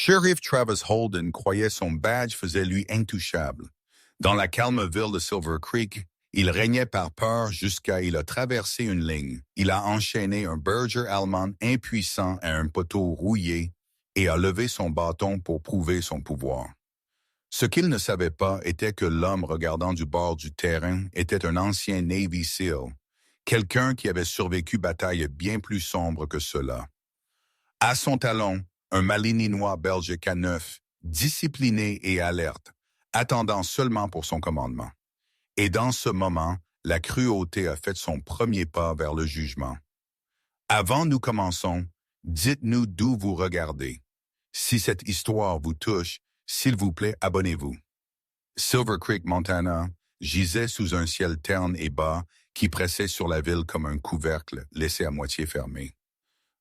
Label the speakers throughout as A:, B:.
A: Sheriff Travis Holden croyait son badge faisait lui intouchable. Dans la calme ville de Silver Creek, il régnait par peur jusqu'à il a traversé une ligne. Il a enchaîné un berger allemand impuissant à un poteau rouillé et a levé son bâton pour prouver son pouvoir. Ce qu'il ne savait pas était que l'homme regardant du bord du terrain était un ancien Navy SEAL, quelqu'un qui avait survécu batailles bien plus sombres que cela. À son talon, un Malinois belgique à 9, discipliné et alerte, attendant seulement pour son commandement. Et dans ce moment, la cruauté a fait son premier pas vers le jugement. Avant nous commençons, dites-nous d'où vous regardez. Si cette histoire vous touche, s'il vous plaît, abonnez-vous. Silver Creek, Montana, gisait sous un ciel terne et bas qui pressait sur la ville comme un couvercle laissé à moitié fermé.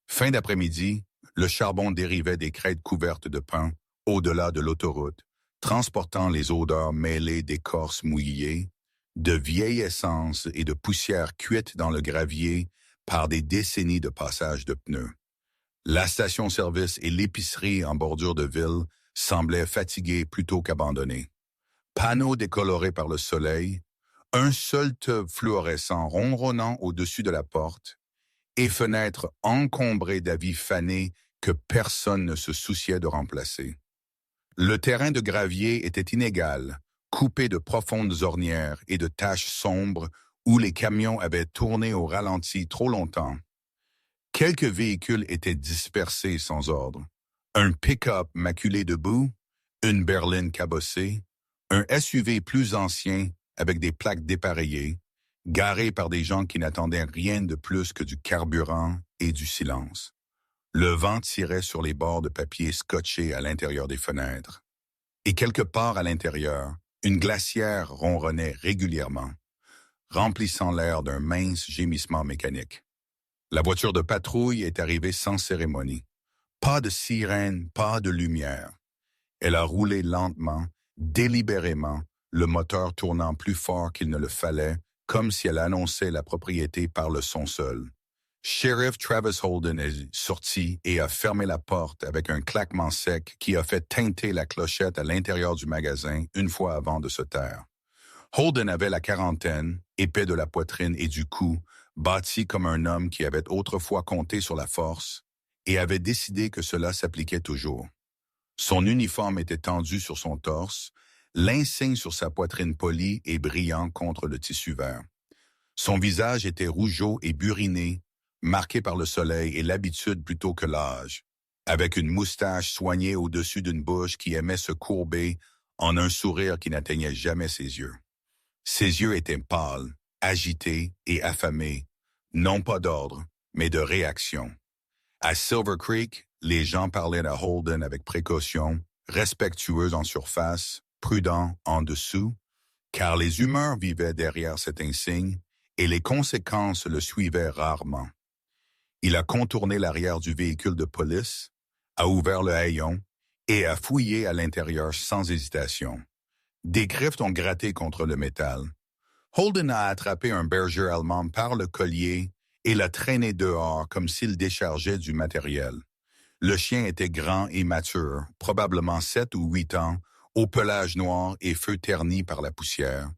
A: Fin d'après-midi, le charbon dérivait des crêtes couvertes de pin au-delà de l'autoroute, transportant les odeurs mêlées d'écorce mouillée, de vieille essence et de poussière cuite dans le gravier par des décennies de passage de pneus. La station-service et l'épicerie en bordure de ville semblaient fatiguées plutôt qu'abandonnées. Panneaux décolorés par le soleil, un seul tube fluorescent ronronnant au-dessus de la porte, et fenêtres encombrées d'avis fanés que personne ne se souciait de remplacer. Le terrain de gravier était inégal, coupé de profondes ornières et de taches sombres où les camions avaient tourné au ralenti trop longtemps. Quelques véhicules étaient dispersés sans ordre. Un pick-up maculé de boue, une berline cabossée, un SUV plus ancien avec des plaques dépareillées, garé par des gens qui n'attendaient rien de plus que du carburant et du silence. Le vent tirait sur les bords de papier scotchés à l'intérieur des fenêtres. Et quelque part à l'intérieur, une glacière ronronnait régulièrement, remplissant l'air d'un mince gémissement mécanique. La voiture de patrouille est arrivée sans cérémonie. Pas de sirène, pas de lumière. Elle a roulé lentement, délibérément, le moteur tournant plus fort qu'il ne le fallait, comme si elle annonçait la propriété par le son seul. Sheriff Travis Holden est sorti et a fermé la porte avec un claquement sec qui a fait tinter la clochette à l'intérieur du magasin une fois avant de se taire. Holden avait la quarantaine, épais de la poitrine et du cou, bâti comme un homme qui avait autrefois compté sur la force et avait décidé que cela s'appliquait toujours. Son uniforme était tendu sur son torse, l'insigne sur sa poitrine polie et brillant contre le tissu vert. Son visage était rougeaud et buriné, marqué par le soleil et l'habitude plutôt que l'âge, avec une moustache soignée au-dessus d'une bouche qui aimait se courber en un sourire qui n'atteignait jamais ses yeux. Ses yeux étaient pâles, agités et affamés, non pas d'ordre, mais de réaction. À Silver Creek, les gens parlaient à Holden avec précaution, respectueux en surface, prudents en dessous, car les humeurs vivaient derrière cet insigne et les conséquences le suivaient rarement. Il a contourné l'arrière du véhicule de police, a ouvert le haillon et a fouillé à l'intérieur sans hésitation. Des griffes ont gratté contre le métal. Holden a attrapé un berger allemand par le collier et l'a traîné dehors comme s'il déchargeait du matériel. Le chien était grand et mature, probablement 7 ou 8 ans, au pelage noir et feu terni par la poussière,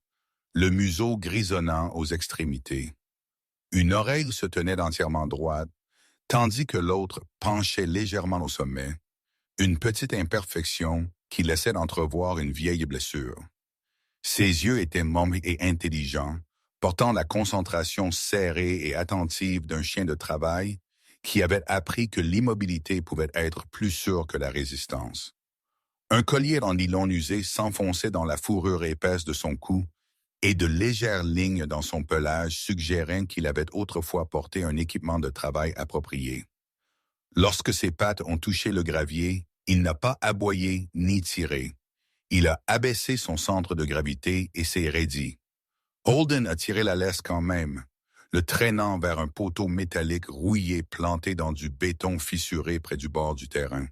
A: le museau grisonnant aux extrémités. Une oreille se tenait entièrement droite, tandis que l'autre penchait légèrement au sommet, une petite imperfection qui laissait entrevoir une vieille blessure. Ses yeux étaient morts et intelligents, portant la concentration serrée et attentive d'un chien de travail qui avait appris que l'immobilité pouvait être plus sûre que la résistance. Un collier en nylon usé s'enfonçait dans la fourrure épaisse de son cou et de légères lignes dans son pelage suggéraient qu'il avait autrefois porté un équipement de travail approprié. Lorsque ses pattes ont touché le gravier, il n'a pas aboyé ni tiré. Il a abaissé son centre de gravité et s'est raidi. Holden a tiré la laisse quand même, le traînant vers un poteau métallique rouillé planté dans du béton fissuré près du bord du terrain.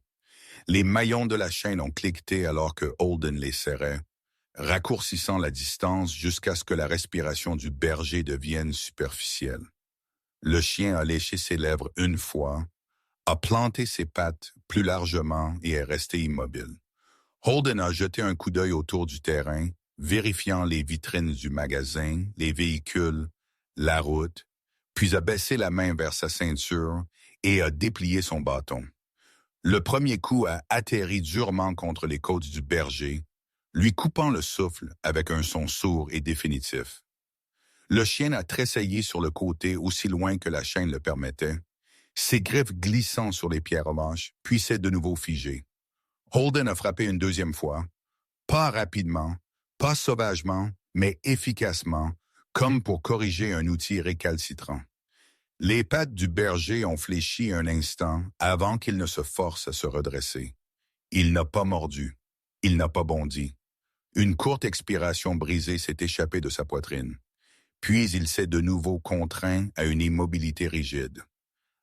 A: Les maillons de la chaîne ont cliqueté alors que Holden les serrait, raccourcissant la distance jusqu'à ce que la respiration du berger devienne superficielle. Le chien a léché ses lèvres une fois, a planté ses pattes plus largement et est resté immobile. Holden a jeté un coup d'œil autour du terrain, vérifiant les vitrines du magasin, les véhicules, la route, puis a baissé la main vers sa ceinture et a déplié son bâton. Le premier coup a atterri durement contre les côtes du berger, lui coupant le souffle avec un son sourd et définitif. Le chien a tressaillé sur le côté aussi loin que la chaîne le permettait, ses griffes glissant sur les pierres blanches, puis s'est de nouveau figé. Holden a frappé une deuxième fois, pas rapidement, pas sauvagement, mais efficacement, comme pour corriger un outil récalcitrant. Les pattes du berger ont fléchi un instant avant qu'il ne se force à se redresser. Il n'a pas mordu. Il n'a pas bondi. Une courte expiration brisée s'est échappée de sa poitrine. Puis il s'est de nouveau contraint à une immobilité rigide.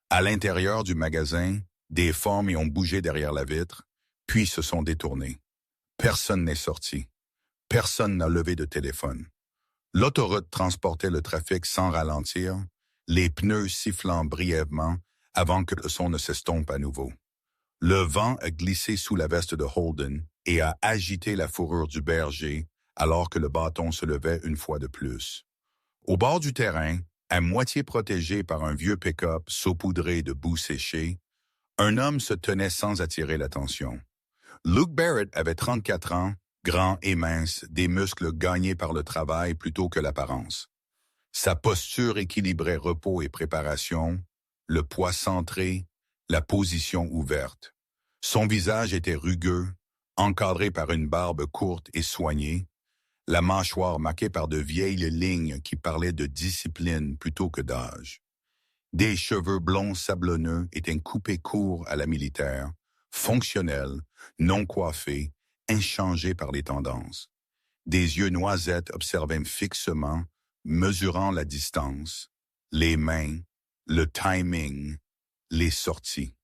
A: À l'intérieur du magasin, des formes y ont bougé derrière la vitre, puis se sont détournées. Personne n'est sorti. Personne n'a levé de téléphone. L'autoroute transportait le trafic sans ralentir, les pneus sifflant brièvement avant que le son ne s'estompe à nouveau. Le vent a glissé sous la veste de Holden et a agité la fourrure du berger alors que le bâton se levait une fois de plus. Au bord du terrain, à moitié protégé par un vieux pick-up saupoudré de boue séchée, un homme se tenait sans attirer l'attention. Luke Barrett avait 34 ans, grand et mince, des muscles gagnés par le travail plutôt que l'apparence. Sa posture équilibrait repos et préparation, le poids centré, la position ouverte. Son visage était rugueux, encadré par une barbe courte et soignée, la mâchoire marquée par de vieilles lignes qui parlaient de discipline plutôt que d'âge. Des cheveux blonds sablonneux étaient coupés courts à la militaire, fonctionnels, non coiffés, inchangés par les tendances. Des yeux noisettes observaient fixement, mesurant la distance, les mains, le timing, les sorties.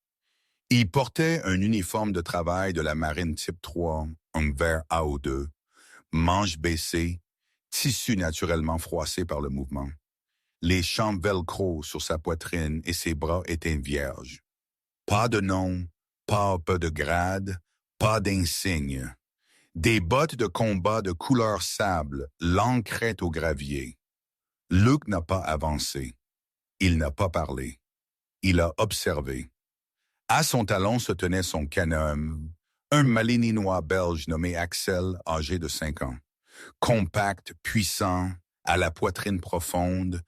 A: Il portait un uniforme de travail de la marine type 3, un vert AO2, manches baissées, tissu naturellement froissé par le mouvement. Les champs velcro sur sa poitrine et ses bras étaient vierges. Pas de nom, pas de grade, pas d'insigne. Des bottes de combat de couleur sable l'ancraient au gravier. Luke n'a pas avancé. Il n'a pas parlé. Il a observé. À son talon se tenait son canhomme, un Malinois belge nommé Axel, âgé de 5 ans. Compact, puissant, à la poitrine profonde,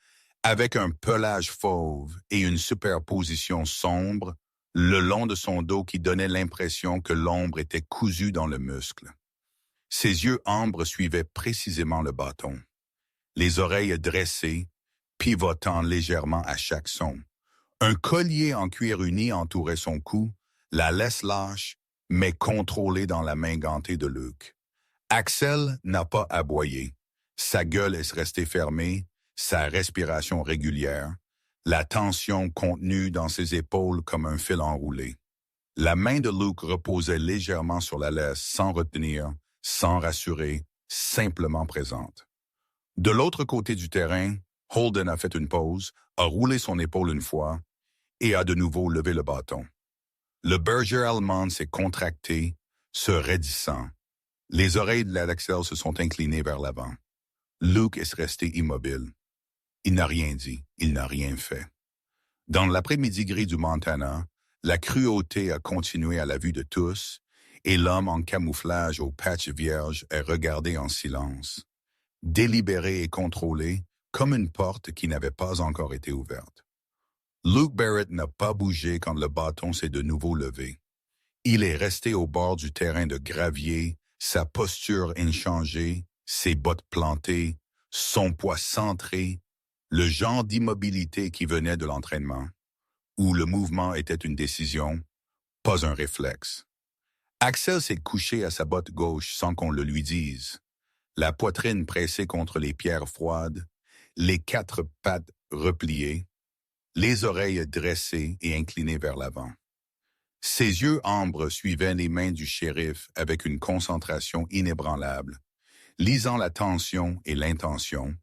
A: avec un pelage fauve et une superposition sombre, le long de son dos qui donnait l'impression que l'ombre était cousue dans le muscle. Ses yeux ambres suivaient précisément le bâton. Les oreilles dressées, pivotant légèrement à chaque son. Un collier en cuir uni entourait son cou, la laisse lâche, mais contrôlée dans la main gantée de Luke. Axel n'a pas aboyé. Sa gueule est restée fermée, sa respiration régulière, la tension contenue dans ses épaules comme un fil enroulé. La main de Luke reposait légèrement sur la laisse, sans retenir, sans rassurer, simplement présente. De l'autre côté du terrain, Holden a fait une pause, a roulé son épaule une fois et a de nouveau levé le bâton. Le berger allemand s'est contracté, se raidissant. Les oreilles de l'Axel se sont inclinées vers l'avant. Luke est resté immobile. Il n'a rien dit, il n'a rien fait. Dans l'après-midi gris du Montana, la cruauté a continué à la vue de tous, et l'homme en camouflage au patch vierge est regardé en silence, délibéré et contrôlé, comme une porte qui n'avait pas encore été ouverte. Luke Barrett n'a pas bougé quand le bâton s'est de nouveau levé. Il est resté au bord du terrain de gravier, sa posture inchangée, ses bottes plantées, son poids centré, le genre d'immobilité qui venait de l'entraînement, où le mouvement était une décision, pas un réflexe. Axel s'est couché à sa botte gauche sans qu'on le lui dise, la poitrine pressée contre les pierres froides, les 4 pattes repliées, les oreilles dressées et inclinées vers l'avant. Ses yeux ambres suivaient les mains du shérif avec une concentration inébranlable, lisant la tension et l'intention,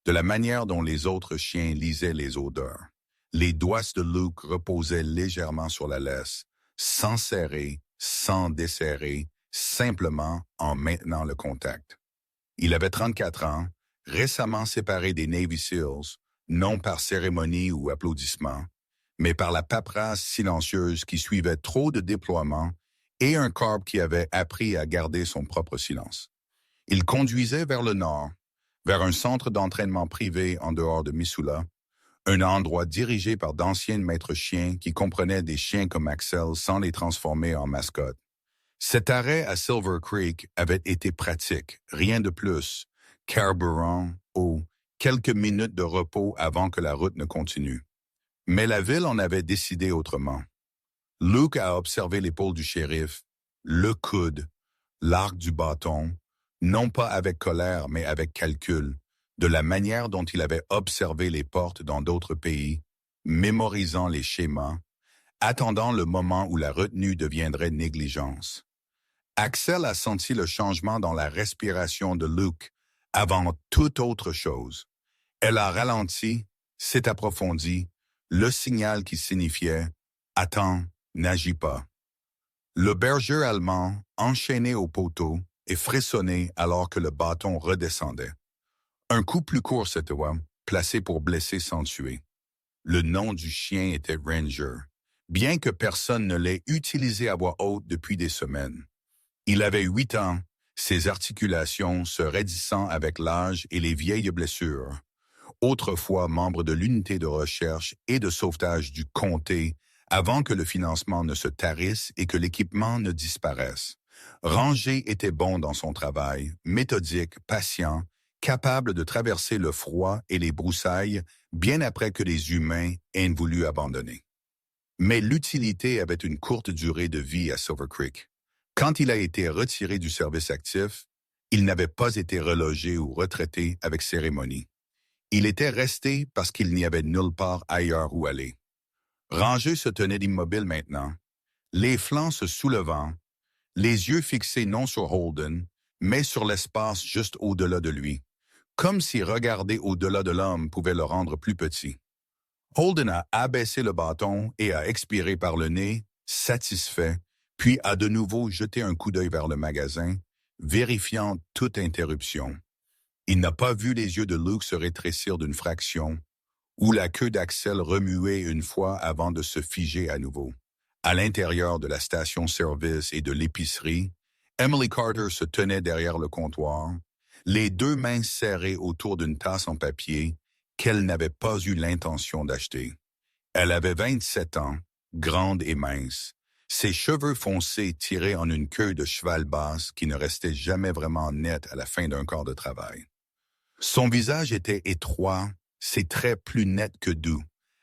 A: de la manière dont les autres chiens lisaient les odeurs, Les doigts de Luke reposaient légèrement sur la laisse, sans serrer, sans desserrer, simplement en maintenant le contact. Il avait 34 ans, récemment séparé des Navy SEALs, non par cérémonie ou applaudissement, mais par la paperasse silencieuse qui suivait trop de déploiements et un corps qui avait appris à garder son propre silence. Il conduisait vers le nord, vers un centre d'entraînement privé en dehors de Missoula, un endroit dirigé par d'anciens maîtres chiens qui comprenaient des chiens comme Axel sans les transformer en mascottes. Cet arrêt à Silver Creek avait été pratique, rien de plus, carburant, eau, quelques minutes de repos avant que la route ne continue. Mais la ville en avait décidé autrement. Luke a observé l'épaule du shérif, le coude, l'arc du bâton, non pas avec colère mais avec calcul, de la manière dont il avait observé les portes dans d'autres pays, mémorisant les schémas, attendant le moment où la retenue deviendrait négligence. Axel a senti le changement dans la respiration de Luke avant toute autre chose. Elle a ralenti, s'est approfondie, le signal qui signifiait « Attends, n'agis pas ». Le berger allemand, enchaîné au poteau, et frissonné alors que le bâton redescendait. Un coup plus court cette fois, placé pour blesser sans tuer. Le nom du chien était Ranger, bien que personne ne l'ait utilisé à voix haute depuis des semaines. Il avait 8 ans, ses articulations se raidissant avec l'âge et les vieilles blessures. Autrefois membre de l'unité de recherche et de sauvetage du comté, avant que le financement ne se tarisse et que l'équipement ne disparaisse. Ranger était bon dans son travail, méthodique, patient, capable de traverser le froid et les broussailles bien après que les humains aient voulu abandonner. Mais l'utilité avait une courte durée de vie à Silver Creek. Quand il a été retiré du service actif, il n'avait pas été relogé ou retraité avec cérémonie. Il était resté parce qu'il n'y avait nulle part ailleurs où aller. Ranger se tenait immobile maintenant, les flancs se soulevant, les yeux fixés non sur Holden, mais sur l'espace juste au-delà de lui, comme si regarder au-delà de l'homme pouvait le rendre plus petit. Holden a abaissé le bâton et a expiré par le nez, satisfait, puis a de nouveau jeté un coup d'œil vers le magasin, vérifiant toute interruption. Il n'a pas vu les yeux de Luke se rétrécir d'une fraction, ou la queue d'Axel remuer une fois avant de se figer à nouveau. À l'intérieur de la station-service et de l'épicerie, Emily Carter se tenait derrière le comptoir, les deux mains serrées autour d'une tasse en papier qu'elle n'avait pas eu l'intention d'acheter. Elle avait 27 ans, grande et mince, ses cheveux foncés tirés en une queue de cheval basse qui ne restait jamais vraiment nette à la fin d'un corps de travail. Son visage était étroit, ses traits plus nets que doux,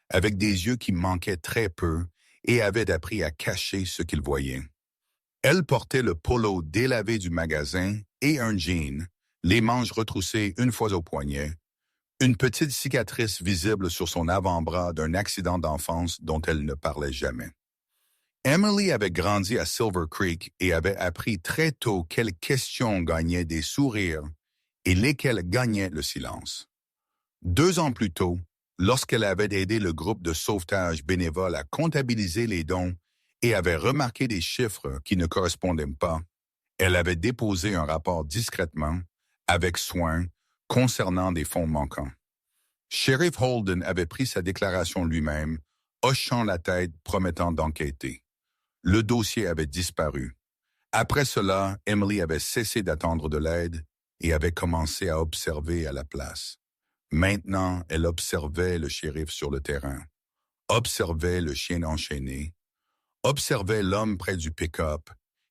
A: avec des yeux qui manquaient très peu et avait appris à cacher ce qu'il voyait. Elle portait le polo délavé du magasin et un jean, les manches retroussées une fois au poignet, une petite cicatrice visible sur son avant-bras d'un accident d'enfance dont elle ne parlait jamais. Emily avait grandi à Silver Creek et avait appris très tôt quelles questions gagnaient des sourires et lesquelles gagnaient le silence. 2 ans plus tôt, lorsqu'elle avait aidé le groupe de sauvetage bénévole à comptabiliser les dons et avait remarqué des chiffres qui ne correspondaient pas, elle avait déposé un rapport discrètement, avec soin, concernant des fonds manquants. Sheriff Holden avait pris sa déclaration lui-même, hochant la tête, promettant d'enquêter. Le dossier avait disparu. Après cela, Emily avait cessé d'attendre de l'aide et avait commencé à observer à la place. Maintenant, elle observait le shérif sur le terrain, observait le chien enchaîné, observait l'homme près du pick-up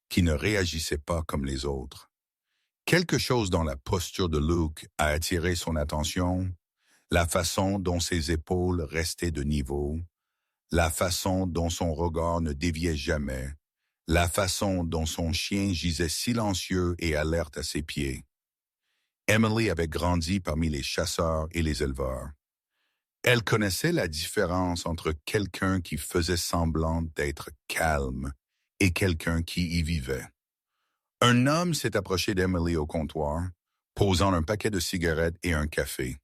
A: qui ne réagissait pas comme les autres. Quelque chose dans la posture de Luke a attiré son attention, la façon dont ses épaules restaient de niveau, la façon dont son regard ne déviait jamais, la façon dont son chien gisait silencieux et alerte à ses pieds. Emily avait grandi parmi les chasseurs et les éleveurs. Elle connaissait la différence entre quelqu'un qui faisait semblant d'être calme et quelqu'un qui y vivait. Un homme s'est approché d'Emily au comptoir, posant un paquet de cigarettes et un café.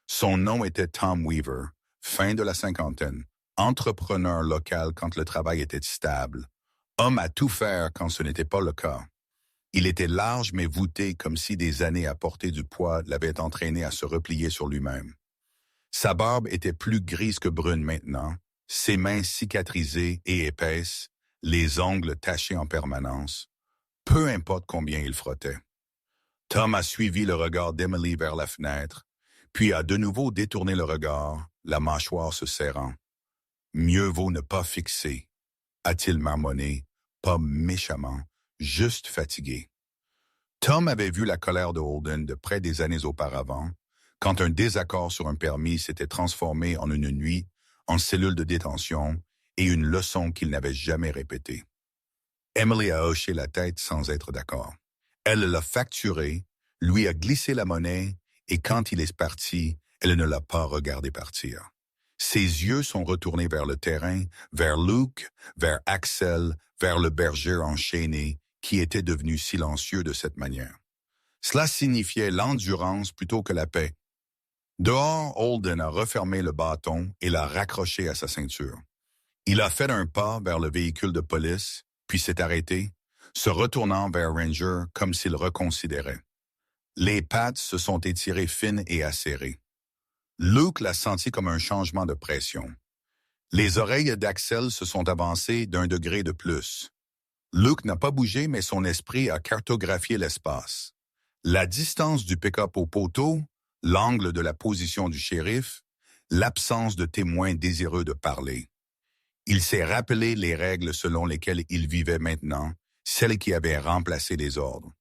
A: Son nom était Tom Weaver, fin de la cinquantaine, entrepreneur local quand le travail était stable, homme à tout faire quand ce n'était pas le cas. Il était large mais voûté comme si des années à porter du poids l'avaient entraîné à se replier sur lui-même. Sa barbe était plus grise que brune maintenant, ses mains cicatrisées et épaisses, les ongles tachés en permanence. Peu importe combien il frottait. Tom a suivi le regard d'Emily vers la fenêtre, puis a de nouveau détourné le regard, la mâchoire se serrant. Mieux vaut ne pas fixer, a-t-il marmonné, pas méchamment, juste fatigué. Tom avait vu la colère de Holden de près des années auparavant, quand un désaccord sur un permis s'était transformé en une nuit, en cellule de détention, et une leçon qu'il n'avait jamais répétée. Emily a hoché la tête sans être d'accord. Elle l'a facturé, lui a glissé la monnaie, et quand il est parti, elle ne l'a pas regardé partir. Ses yeux sont retournés vers le terrain, vers Luke, vers Axel, vers le berger enchaîné, qui était devenu silencieux de cette manière. Cela signifiait l'endurance plutôt que la paix. Dehors, Holden a refermé le bâton et l'a raccroché à sa ceinture. Il a fait un pas vers le véhicule de police, puis s'est arrêté, se retournant vers Ranger comme s'il reconsidérait. Les pattes se sont étirées fines et acérées. Luke l'a senti comme un changement de pression. Les oreilles d'Axel se sont avancées d'1 degré de plus. Luke n'a pas bougé, mais son esprit a cartographié l'espace. La distance du pick-up au poteau, l'angle de la position du shérif, l'absence de témoins désireux de parler. Il s'est rappelé les règles selon lesquelles il vivait maintenant, celles qui avaient remplacé les ordres.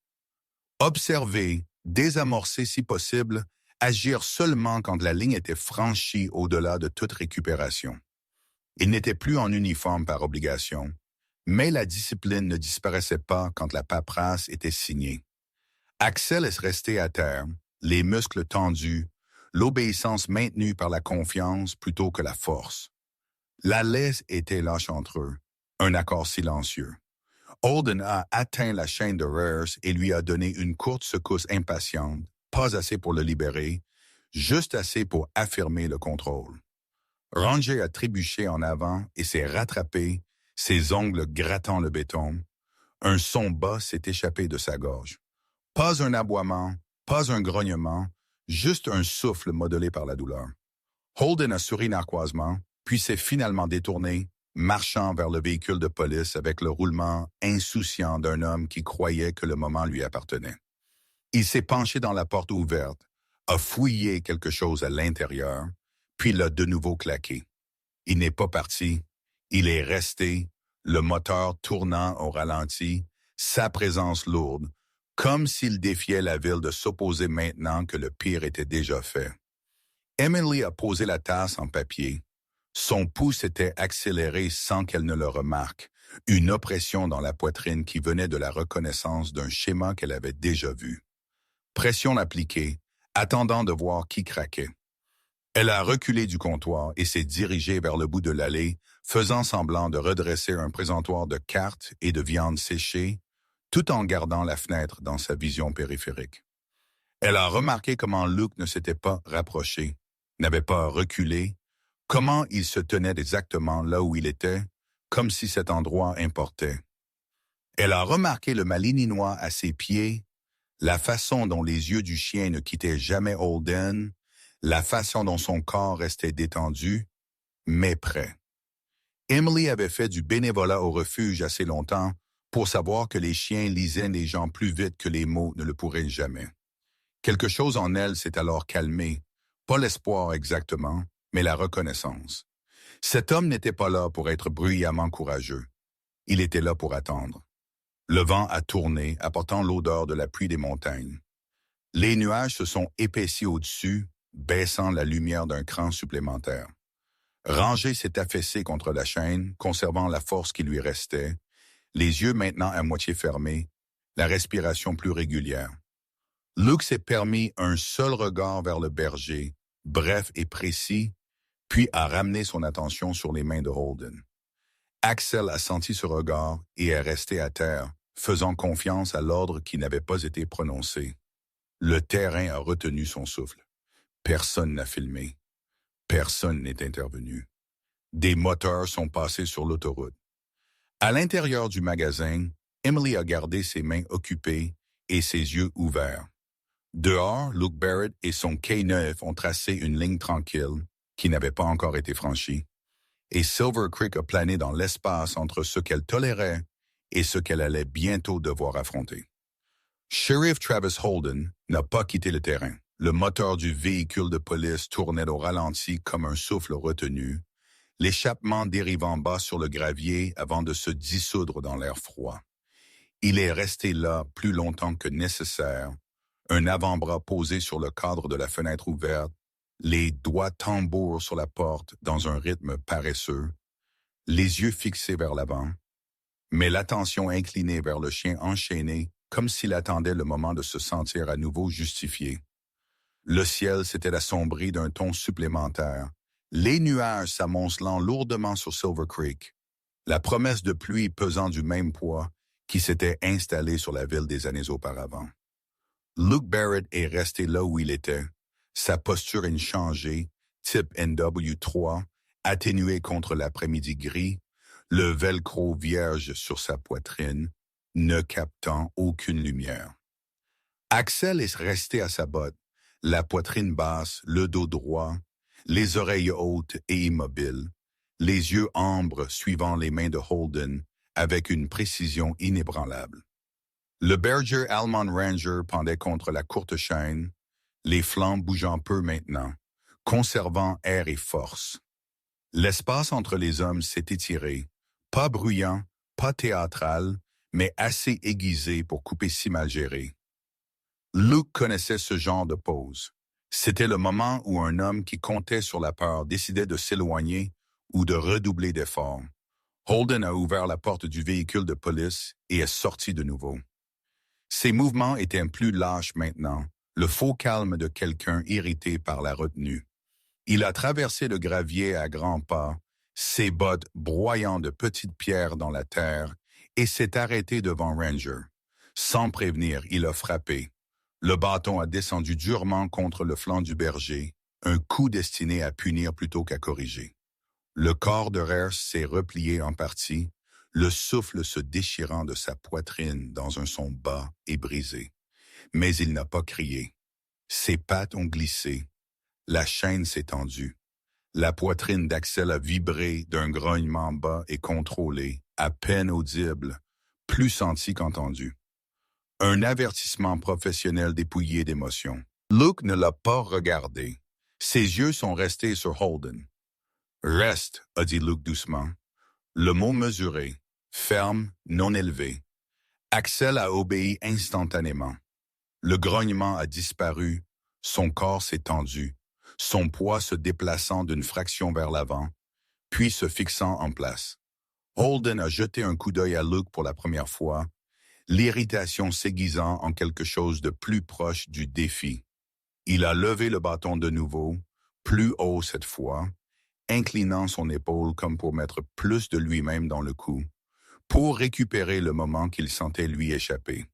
A: Observer, désamorcer si possible, agir seulement quand la ligne était franchie au-delà de toute récupération. Il n'était plus en uniforme par obligation, mais la discipline ne disparaissait pas quand la paperasse était signée. Axel est resté à terre, les muscles tendus, l'obéissance maintenue par la confiance plutôt que la force. La laisse était lâche entre eux, un accord silencieux. Holden a atteint la chaîne de Rares et lui a donné une courte secousse impatiente, pas assez pour le libérer, juste assez pour affirmer le contrôle. Ranger a trébuché en avant et s'est rattrapé, ses ongles grattant le béton. Un son bas s'est échappé de sa gorge. Pas un aboiement, pas un grognement, juste un souffle modelé par la douleur. Holden a souri narquoisement, puis s'est finalement détourné, marchant vers le véhicule de police avec le roulement insouciant d'un homme qui croyait que le moment lui appartenait. Il s'est penché dans la porte ouverte, a fouillé quelque chose à l'intérieur, puis l'a de nouveau claqué. Il n'est pas parti, il est resté, le moteur tournant au ralenti, sa présence lourde, comme s'il défiait la ville de s'opposer maintenant que le pire était déjà fait. Emily a posé la tasse en papier. Son pouce était accéléré sans qu'elle ne le remarque, une oppression dans la poitrine qui venait de la reconnaissance d'un schéma qu'elle avait déjà vu. Pression appliquée, attendant de voir qui craquait. Elle a reculé du comptoir et s'est dirigée vers le bout de l'allée, faisant semblant de redresser un présentoir de cartes et de viande séchée, tout en gardant la fenêtre dans sa vision périphérique. Elle a remarqué comment Luke ne s'était pas rapproché, n'avait pas reculé, comment il se tenait exactement là où il était, comme si cet endroit importait. Elle a remarqué le Malinois à ses pieds, la façon dont les yeux du chien ne quittaient jamais Holden, la façon dont son corps restait détendu, mais prêt. Emily avait fait du bénévolat au refuge assez longtemps pour savoir que les chiens lisaient les gens plus vite que les mots ne le pourraient jamais. Quelque chose en elle s'est alors calmé, pas l'espoir exactement, mais la reconnaissance. Cet homme n'était pas là pour être bruyamment courageux. Il était là pour attendre. Le vent a tourné, apportant l'odeur de la pluie des montagnes. Les nuages se sont épaissis au-dessus, baissant la lumière d'un cran supplémentaire. Ranger s'est affaissé contre la chaîne, conservant la force qui lui restait, les yeux maintenant à moitié fermés, la respiration plus régulière. Luke s'est permis un seul regard vers le berger, bref et précis, puis a ramené son attention sur les mains de Holden. Axel a senti ce regard et est resté à terre, faisant confiance à l'ordre qui n'avait pas été prononcé. Le terrain a retenu son souffle. Personne n'a filmé. Personne n'est intervenu. Des moteurs sont passés sur l'autoroute. À l'intérieur du magasin, Emily a gardé ses mains occupées et ses yeux ouverts. Dehors, Luke Barrett et son K9 ont tracé une ligne tranquille qui n'avait pas encore été franchie. Et Silver Creek a plané dans l'espace entre ce qu'elle tolérait et ce qu'elle allait bientôt devoir affronter. Sheriff Travis Holden n'a pas quitté le terrain. Le moteur du véhicule de police tournait au ralenti comme un souffle retenu, l'échappement dérivant bas sur le gravier avant de se dissoudre dans l'air froid. Il est resté là plus longtemps que nécessaire, un avant-bras posé sur le cadre de la fenêtre ouverte, les doigts tambours sur la porte dans un rythme paresseux, les yeux fixés vers l'avant, mais l'attention inclinée vers le chien enchaîné comme s'il attendait le moment de se sentir à nouveau justifié. Le ciel s'était assombri d'un ton supplémentaire, les nuages s'amoncelant lourdement sur Silver Creek, la promesse de pluie pesant du même poids qui s'était installée sur la ville des années auparavant. Luke Barrett est resté là où il était, sa posture inchangée, type NW3, atténuée contre l'après-midi gris, le velcro vierge sur sa poitrine, ne captant aucune lumière. Axel est resté à sa botte, la poitrine basse, le dos droit, les oreilles hautes et immobiles, les yeux ambres suivant les mains de Holden avec une précision inébranlable. Le Berger Almond Ranger pendait contre la courte chaîne, les flancs bougeant peu maintenant, conservant air et force. L'espace entre les hommes s'est étiré, pas bruyant, pas théâtral, mais assez aiguisé pour couper si mal géré. Luke connaissait ce genre de pause. C'était le moment où un homme qui comptait sur la peur décidait de s'éloigner ou de redoubler d'efforts. Holden a ouvert la porte du véhicule de police et est sorti de nouveau. Ses mouvements étaient plus lâches maintenant, le faux calme de quelqu'un irrité par la retenue. Il a traversé le gravier à grands pas, ses bottes broyant de petites pierres dans la terre, et s'est arrêté devant Ranger. Sans prévenir, il a frappé. Le bâton a descendu durement contre le flanc du berger, un coup destiné à punir plutôt qu'à corriger. Le corps de Rare s'est replié en partie, le souffle se déchirant de sa poitrine dans un son bas et brisé. Mais il n'a pas crié. Ses pattes ont glissé. La chaîne s'est tendue. La poitrine d'Axel a vibré d'un grognement bas et contrôlé, à peine audible, plus senti qu'entendu. Un avertissement professionnel dépouillé d'émotion. Luke ne l'a pas regardé. Ses yeux sont restés sur Holden. « Reste », a dit Luke doucement. Le mot mesuré, ferme, non élevé. Axel a obéi instantanément. Le grognement a disparu, son corps s'est tendu, son poids se déplaçant d'une fraction vers l'avant, puis se fixant en place. Holden a jeté un coup d'œil à Luke pour la première fois, l'irritation s'aiguisant en quelque chose de plus proche du défi. Il a levé le bâton de nouveau, plus haut cette fois, inclinant son épaule comme pour mettre plus de lui-même dans le coup, pour récupérer le moment qu'il sentait lui échapper.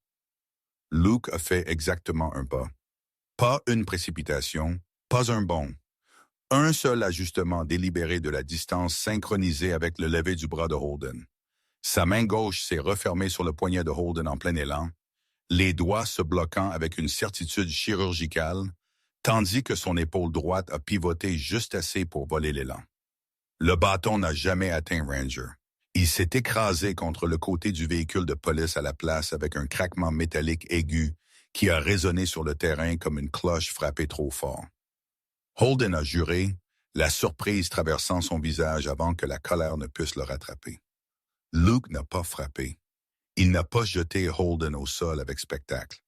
A: Luke a fait exactement un pas. Pas une précipitation, pas un bond. Un seul ajustement délibéré de la distance synchronisé avec le lever du bras de Holden. Sa main gauche s'est refermée sur le poignet de Holden en plein élan, les doigts se bloquant avec une certitude chirurgicale, tandis que son épaule droite a pivoté juste assez pour voler l'élan. Le bâton n'a jamais atteint Ranger. Il s'est écrasé contre le côté du véhicule de police à la place avec un craquement métallique aigu qui a résonné sur le terrain comme une cloche frappée trop fort. Holden a juré, la surprise traversant son visage avant que la colère ne puisse le rattraper. Luke n'a pas frappé. Il n'a pas jeté Holden au sol avec spectacle.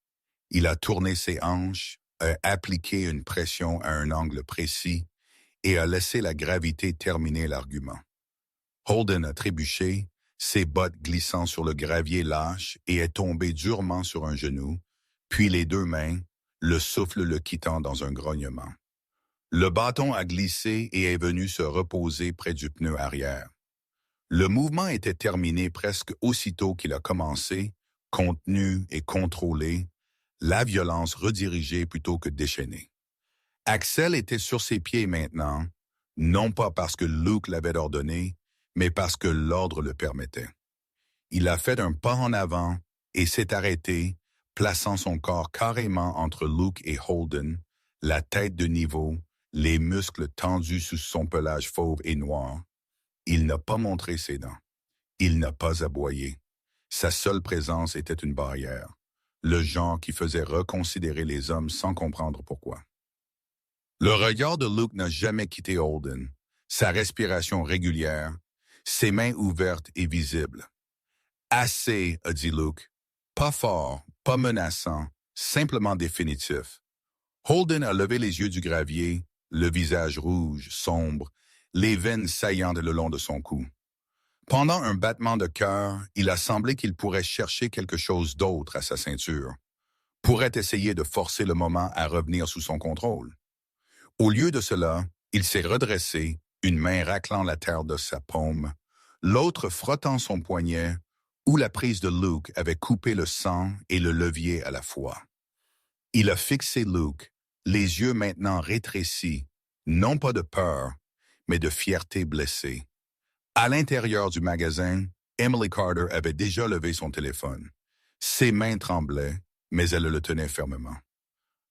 A: Il a tourné ses hanches, a appliqué une pression à un angle précis et a laissé la gravité terminer l'argument. Holden a trébuché, ses bottes glissant sur le gravier lâche et est tombé durement sur un genou, puis les deux mains, le souffle le quittant dans un grognement. Le bâton a glissé et est venu se reposer près du pneu arrière. Le mouvement était terminé presque aussitôt qu'il a commencé, contenu et contrôlé, la violence redirigée plutôt que déchaînée. Axel était sur ses pieds maintenant, non pas parce que Luke l'avait ordonné, mais parce que l'ordre le permettait. Il a fait un pas en avant et s'est arrêté, plaçant son corps carrément entre Luke et Holden, la tête de niveau, les muscles tendus sous son pelage fauve et noir. Il n'a pas montré ses dents. Il n'a pas aboyé. Sa seule présence était une barrière, le genre qui faisait reconsidérer les hommes sans comprendre pourquoi. Le regard de Luke n'a jamais quitté Holden, sa respiration régulière, ses mains ouvertes et visibles. Assez, a dit Luke. Pas fort, pas menaçant, simplement définitif. Holden a levé les yeux du gravier, le visage rouge, sombre, les veines saillantes le long de son cou. Pendant un battement de cœur, il a semblé qu'il pourrait chercher quelque chose d'autre à sa ceinture, pourrait essayer de forcer le moment à revenir sous son contrôle. Au lieu de cela, il s'est redressé, une main raclant la terre de sa paume, l'autre frottant son poignet, où la prise de Luke avait coupé le sang et le levier à la fois. Il a fixé Luke, les yeux maintenant rétrécis, non pas de peur, mais de fierté blessée. À l'intérieur du magasin, Emily Carter avait déjà levé son téléphone. Ses mains tremblaient, mais elle le tenait fermement.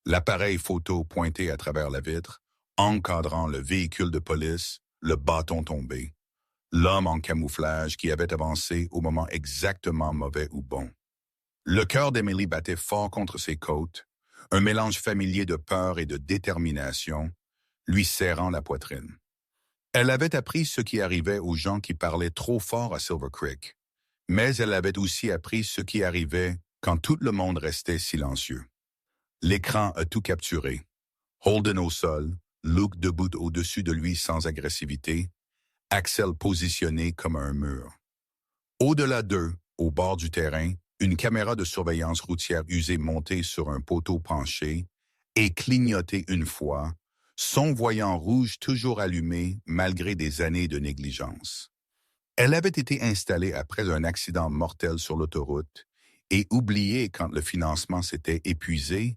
A: L'appareil photo pointé à travers la vitre, encadrant le véhicule de police, le bâton tombé. L'homme en camouflage qui avait avancé au moment exactement mauvais ou bon. Le cœur d'Emily battait fort contre ses côtes, un mélange familier de peur et de détermination, lui serrant la poitrine. Elle avait appris ce qui arrivait aux gens qui parlaient trop fort à Silver Creek, mais elle avait aussi appris ce qui arrivait quand tout le monde restait silencieux. L'écran a tout capturé. Holden au sol, Luke debout au-dessus de lui sans agressivité, Axel positionné comme un mur. Au-delà d'eux, au bord du terrain, une caméra de surveillance routière usée montée sur un poteau penché et clignotée une fois, son voyant rouge toujours allumé malgré des années de négligence. Elle avait été installée après un accident mortel sur l'autoroute et oubliée quand le financement s'était épuisé,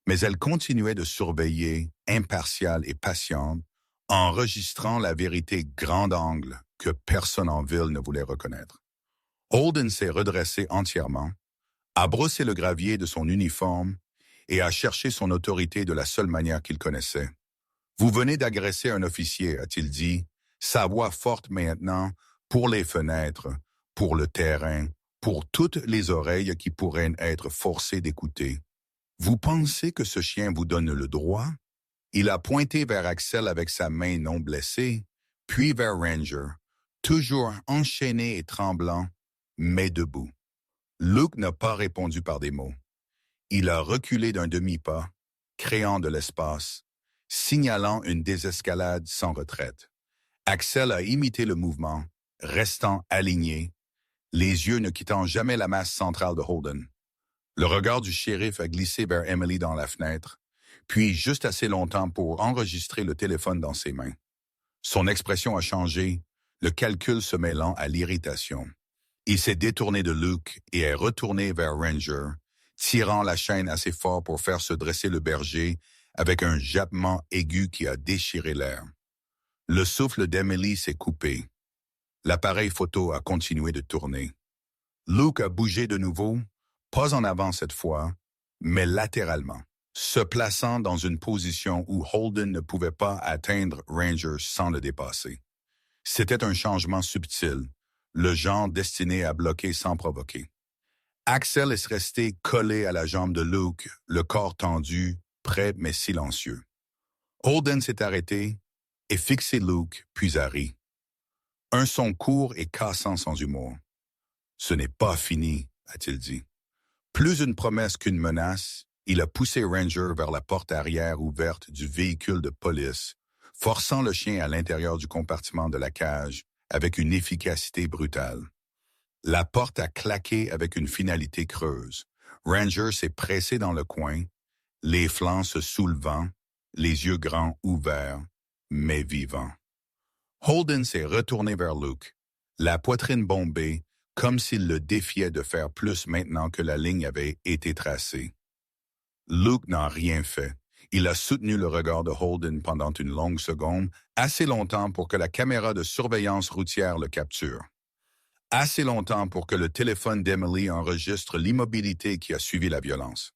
A: mais elle continuait de surveiller, impartiale et patiente, enregistrant la vérité grand angle que personne en ville ne voulait reconnaître. Holden s'est redressé entièrement, a brossé le gravier de son uniforme et a cherché son autorité de la seule manière qu'il connaissait. « Vous venez d'agresser un officier », a-t-il dit, sa voix forte maintenant, pour les fenêtres, pour le terrain, pour toutes les oreilles qui pourraient être forcées d'écouter. « Vous pensez que ce chien vous donne le droit ?» Il a pointé vers Axel avec sa main non blessée, puis vers Ranger, toujours enchaîné et tremblant, mais debout. Luke n'a pas répondu par des mots. Il a reculé d'un demi-pas, créant de l'espace, signalant une désescalade sans retraite. Axel a imité le mouvement, restant aligné, les yeux ne quittant jamais la masse centrale de Holden. Le regard du shérif a glissé vers Emily dans la fenêtre, puis juste assez longtemps pour enregistrer le téléphone dans ses mains. Son expression a changé, le calcul se mêlant à l'irritation. Il s'est détourné de Luke et est retourné vers Ranger, tirant la chaîne assez fort pour faire se dresser le berger avec un jappement aigu qui a déchiré l'air. Le souffle d'Emily s'est coupé. L'appareil photo a continué de tourner. Luke a bougé de nouveau, pas en avant cette fois, mais latéralement, se plaçant dans une position où Holden ne pouvait pas atteindre Ranger sans le dépasser. C'était un changement subtil, le genre destiné à bloquer sans provoquer. Axel est resté collé à la jambe de Luke, le corps tendu, prêt mais silencieux. Holden s'est arrêté et fixé Luke, puis a ri. Un son court et cassant sans humour. « Ce n'est pas fini », a-t-il dit. Plus une promesse qu'une menace, il a poussé Ranger vers la porte arrière ouverte du véhicule de police, forçant le chien à l'intérieur du compartiment de la cage avec une efficacité brutale. La porte a claqué avec une finalité creuse. Ranger s'est pressé dans le coin, les flancs se soulevant, les yeux grands ouverts, mais vivants. Holden s'est retourné vers Luke, la poitrine bombée, comme s'il le défiait de faire plus maintenant que la ligne avait été tracée. Luke n'a rien fait. Il a soutenu le regard de Holden pendant une longue seconde, assez longtemps pour que la caméra de surveillance routière le capture. Assez longtemps pour que le téléphone d'Emily enregistre l'immobilité qui a suivi la violence.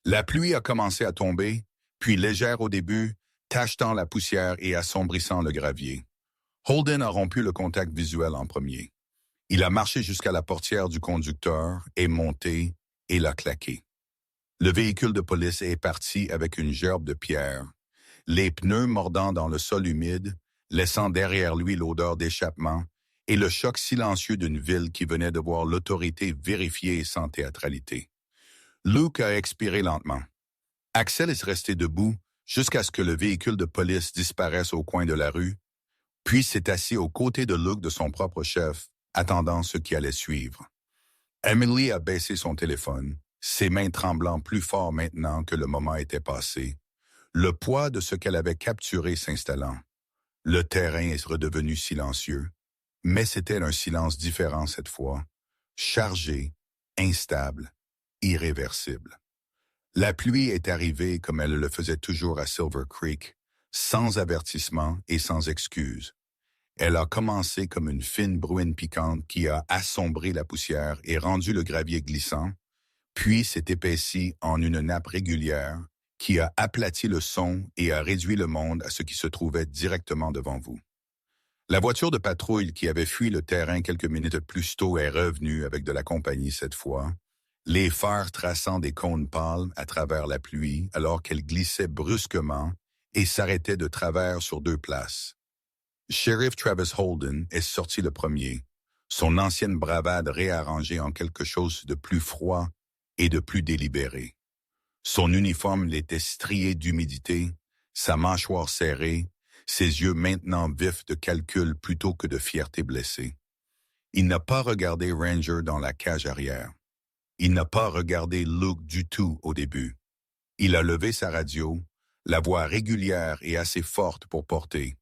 A: La pluie a commencé à tomber, puis légère au début, tachetant la poussière et assombrissant le gravier. Holden a rompu le contact visuel en premier. Il a marché jusqu'à la portière du conducteur, est monté et l'a claqué. Le véhicule de police est parti avec une gerbe de pierre, les pneus mordant dans le sol humide, laissant derrière lui l'odeur d'échappement et le choc silencieux d'une ville qui venait de voir l'autorité vérifiée sans théâtralité. Luke a expiré lentement. Axel est resté debout jusqu'à ce que le véhicule de police disparaisse au coin de la rue, puis s'est assis aux côtés de Luke de son propre chef, attendant ce qui allait suivre. Emily a baissé son téléphone, ses mains tremblant plus fort maintenant que le moment était passé, le poids de ce qu'elle avait capturé s'installant. Le terrain est redevenu silencieux, mais c'était un silence différent cette fois, chargé, instable, irréversible. La pluie est arrivée comme elle le faisait toujours à Silver Creek, sans avertissement et sans excuse. Elle a commencé comme une fine bruine piquante qui a assombri la poussière et rendu le gravier glissant, puis s'est épaissie en une nappe régulière qui a aplati le son et a réduit le monde à ce qui se trouvait directement devant vous. La voiture de patrouille qui avait fui le terrain quelques minutes plus tôt est revenue avec de la compagnie cette fois, les phares traçant des cônes pâles à travers la pluie alors qu'elle glissait brusquement et s'arrêtait de travers sur deux places. Sheriff Travis Holden est sorti le premier, son ancienne bravade réarrangée en quelque chose de plus froid et de plus délibéré. Son uniforme l'était strié d'humidité, sa mâchoire serrée, ses yeux maintenant vifs de calcul plutôt que de fierté blessée. Il n'a pas regardé Ranger dans la cage arrière. Il n'a pas regardé Luke du tout au début. Il a levé sa radio, la voix régulière et assez forte pour porter.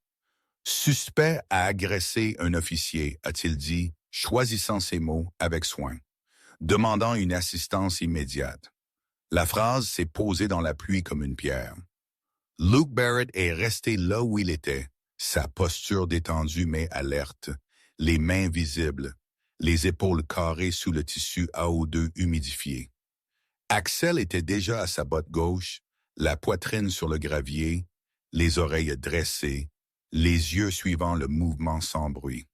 A: Suspect à agresser un officier, a-t-il dit, choisissant ses mots avec soin, demandant une assistance immédiate. La phrase s'est posée dans la pluie comme une pierre. Luke Barrett est resté là où il était, sa posture détendue mais alerte, les mains visibles, les épaules carrées sous le tissu AO2 humidifié. Axel était déjà à sa botte gauche, la poitrine sur le gravier, les oreilles dressées, les yeux suivant le mouvement sans bruit.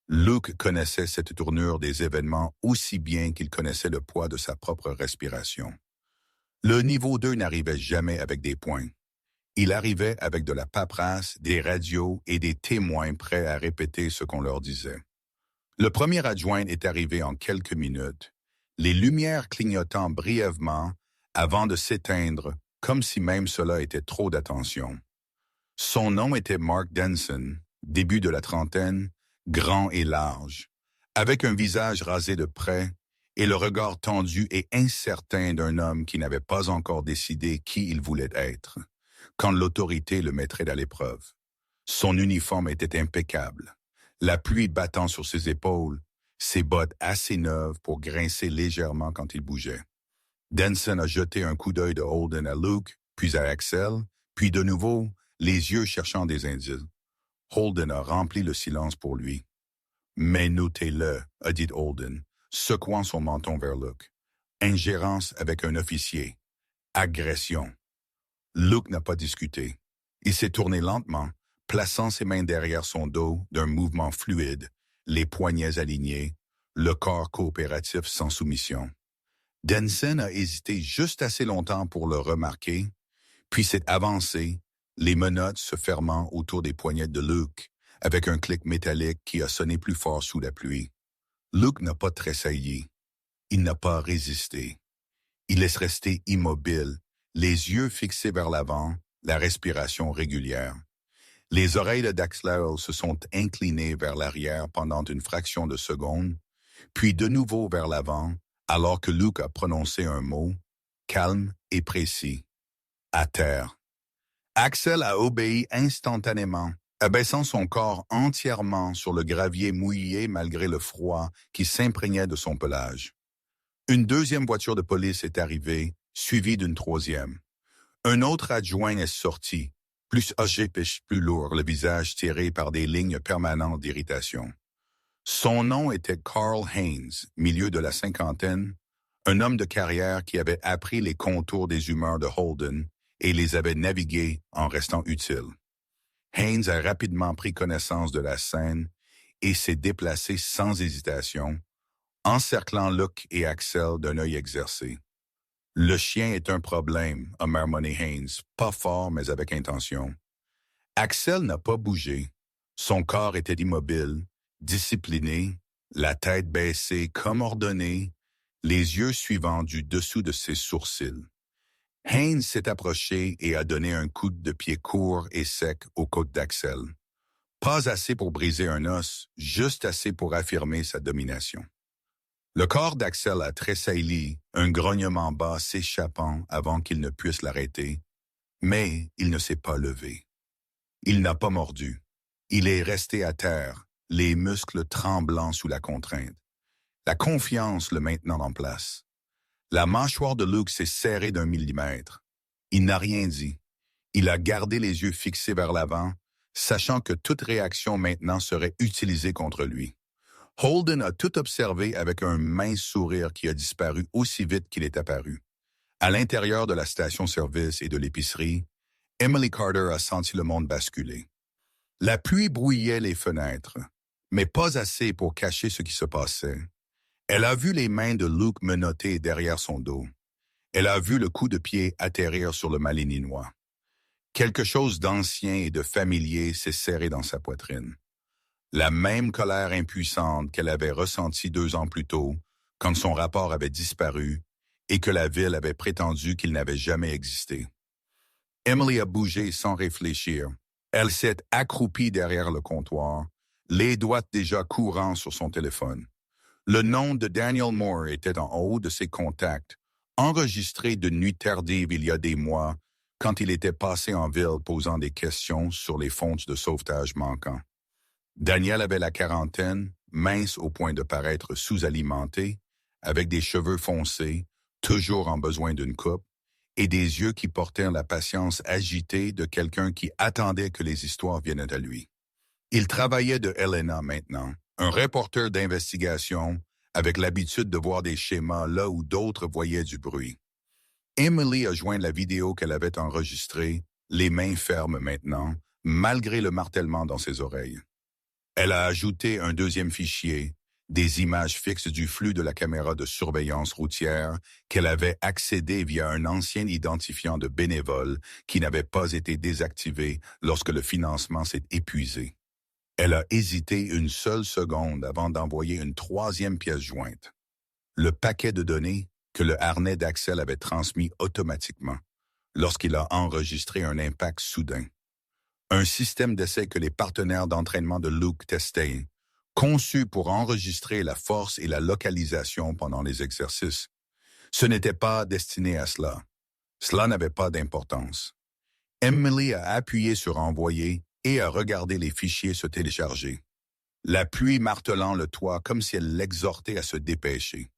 A: Luke connaissait cette tournure des événements aussi bien qu'il connaissait le poids de sa propre respiration. Le niveau 2 n'arrivait jamais avec des points. Il arrivait avec de la paperasse, des radios et des témoins prêts à répéter ce qu'on leur disait. Le premier adjoint est arrivé en quelques minutes, les lumières clignotant brièvement avant de s'éteindre, comme si même cela était trop d'attention. Son nom était Mark Denson, début de la trentaine, grand et large, avec un visage rasé de près et le regard tendu et incertain d'un homme qui n'avait pas encore décidé qui il voulait être, quand l'autorité le mettrait à l'épreuve. Son uniforme était impeccable, la pluie battant sur ses épaules, ses bottes assez neuves pour grincer légèrement quand il bougeait. Denson a jeté un coup d'œil de Holden à Luke, puis à Axel, puis de nouveau, les yeux cherchant des indices. Holden a rempli le silence pour lui. « Mais notez-le », a dit Holden, secouant son menton vers Luke. « Ingérence avec un officier. Agression. » Luke n'a pas discuté. Il s'est tourné lentement, plaçant ses mains derrière son dos d'un mouvement fluide, les poignets alignés, le corps coopératif sans soumission. Denson a hésité juste assez longtemps pour le remarquer, puis s'est avancé, les menottes se fermant autour des poignets de Luke, avec un clic métallique qui a sonné plus fort sous la pluie. Luke n'a pas tressailli. Il n'a pas résisté. Il laisse rester immobile, les yeux fixés vers l'avant, la respiration régulière. Les oreilles de Daxler se sont inclinées vers l'arrière pendant une fraction de seconde, puis de nouveau vers l'avant, alors que Luke a prononcé un mot, calme et précis. À terre. Axel a obéi instantanément, abaissant son corps entièrement sur le gravier mouillé malgré le froid qui s'imprégnait de son pelage. Une deuxième voiture de police est arrivée, suivie d'une troisième. Un autre adjoint est sorti, plus âgé, plus lourd, le visage tiré par des lignes permanentes d'irritation. Son nom était Carl Haynes, milieu de la cinquantaine, un homme de carrière qui avait appris les contours des humeurs de Holden et les avait navigués en restant utile. Haynes a rapidement pris connaissance de la scène et s'est déplacé sans hésitation, encerclant Luke et Axel d'un œil exercé. Le chien est un problème, a marmonné Haynes, pas fort mais avec intention. Axel n'a pas bougé. Son corps était immobile, discipliné, la tête baissée comme ordonnée, les yeux suivant du dessous de ses sourcils. Haynes s'est approché et a donné un coup de pied court et sec aux côtes d'Axel. Pas assez pour briser un os, juste assez pour affirmer sa domination. Le corps d'Axel a tressailli, un grognement bas s'échappant avant qu'il ne puisse l'arrêter, mais il ne s'est pas levé. Il n'a pas mordu. Il est resté à terre, les muscles tremblants sous la contrainte. La confiance le maintenant en place. La mâchoire de Luke s'est serrée d'1 millimètre. Il n'a rien dit. Il a gardé les yeux fixés vers l'avant, sachant que toute réaction maintenant serait utilisée contre lui. Holden a tout observé avec un mince sourire qui a disparu aussi vite qu'il est apparu. À l'intérieur de la station-service et de l'épicerie, Emily Carter a senti le monde basculer. La pluie brouillait les fenêtres, mais pas assez pour cacher ce qui se passait. Elle a vu les mains de Luke menottées derrière son dos. Elle a vu le coup de pied atterrir sur le Malinois. Quelque chose d'ancien et de familier s'est serré dans sa poitrine. La même colère impuissante qu'elle avait ressentie 2 ans plus tôt, quand son rapport avait disparu et que la ville avait prétendu qu'il n'avait jamais existé. Emily a bougé sans réfléchir. Elle s'est accroupie derrière le comptoir, les doigts déjà courants sur son téléphone. Le nom de Daniel Moore était en haut de ses contacts, enregistré de nuit tardive il y a des mois, quand il était passé en ville posant des questions sur les fonds de sauvetage manquants. Daniel avait la quarantaine, mince au point de paraître sous-alimenté, avec des cheveux foncés, toujours en besoin d'une coupe, et des yeux qui portaient la patience agitée de quelqu'un qui attendait que les histoires viennent à lui. Il travaillait de Helena maintenant, un reporter d'investigation avec l'habitude de voir des schémas là où d'autres voyaient du bruit. Emily a joint la vidéo qu'elle avait enregistrée, les mains fermes maintenant, malgré le martèlement dans ses oreilles. Elle a ajouté un deuxième fichier, des images fixes du flux de la caméra de surveillance routière qu'elle avait accédé via un ancien identifiant de bénévole qui n'avait pas été désactivé lorsque le financement s'est épuisé. Elle a hésité une seule seconde avant d'envoyer une 3e pièce jointe. Le paquet de données que le harnais d'Axel avait transmis automatiquement lorsqu'il a enregistré un impact soudain. Un système d'essai que les partenaires d'entraînement de Luke testaient, conçu pour enregistrer la force et la localisation pendant les exercices. Ce n'était pas destiné à cela. Cela n'avait pas d'importance. Emily a appuyé sur Envoyer et a regardé les fichiers se télécharger. La pluie martelant le toit comme si elle l'exhortait à se dépêcher.